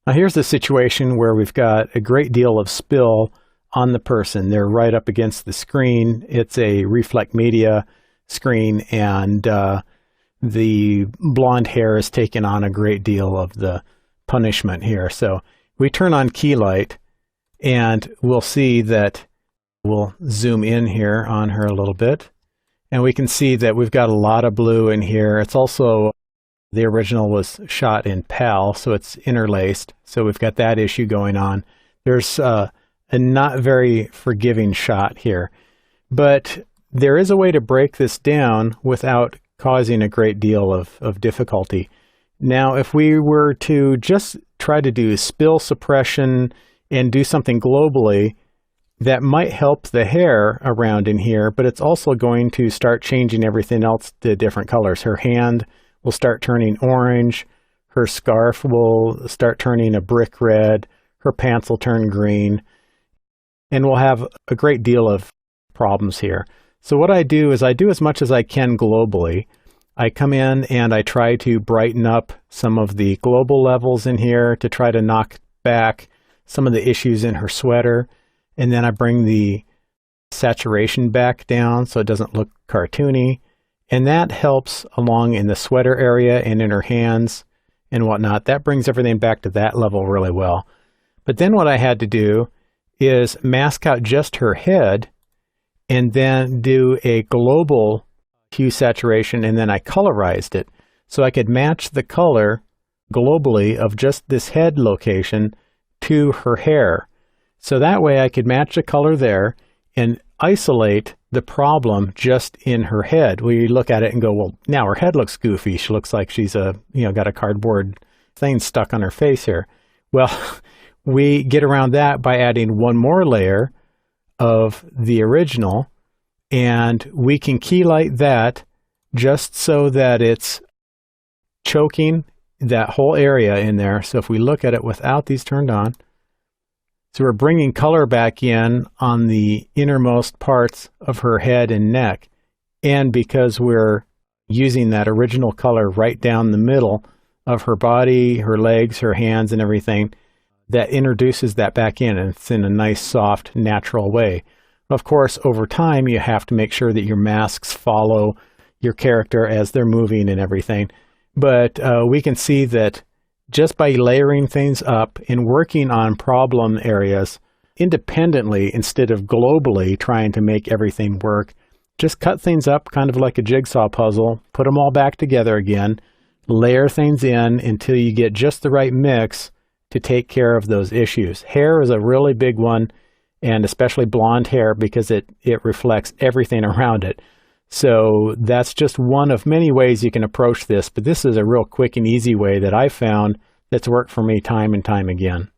Now here's the situation where we've got a great deal of spill on the person. They're right up against the screen. It's a Reflect Media screen, and the blonde hair has taken on a great deal of the punishment here. So we turn on key light, and we'll see that we'll zoom in here on her a little bit, and we can see that we've got a lot of blue in here. It's also, the original was shot in PAL, so it's interlaced. So we've got that issue going on. There's a not very forgiving shot here, but there is a way to break this down without causing a great deal of difficulty. Now, if we were to just try to do spill suppression and do something globally, that might help the hair around in here, but it's also going to start changing everything else to different colors. Her hand will start turning orange, her scarf will start turning a brick red, her pants will turn green, and we'll have a great deal of problems here. So what I do is I do as much as I can globally. I come in and I try to brighten up some of the global levels in here to try to knock back some of the issues in her sweater. And then I bring the saturation back down so it doesn't look cartoony. And that helps along in the sweater area and in her hands and whatnot. That brings everything back to that level really well. But then what I had to do is mask out just her head and then do a global hue saturation, and then I colorized it. So I could match the color globally of just this head location to her hair. So that way I could match the color there and isolate the problem just in her head. We look at it and go, well, now her head looks goofy. She looks like she's got a cardboard thing stuck on her face here. Well, we get around that by adding one more layer of the original, and we can key light that just so that it's choking that whole area in there. So if we look at it without these turned on, so we're bringing color back in on the innermost parts of her head and neck. And because we're using that original color right down the middle of her body, her legs, her hands, and everything, that introduces that back in, and it's in a nice, soft, natural way. Of course, over time, you have to make sure that your masks follow your character as they're moving and everything. But we can see that just by layering things up and working on problem areas independently instead of globally trying to make everything work, just cut things up kind of like a jigsaw puzzle, put them all back together again, layer things in until you get just the right mix to take care of those issues. Hair is a really big one, and especially blonde hair, because it reflects everything around it. So that's just one of many ways you can approach this, but this is a real quick and easy way that I found that's worked for me time and time again.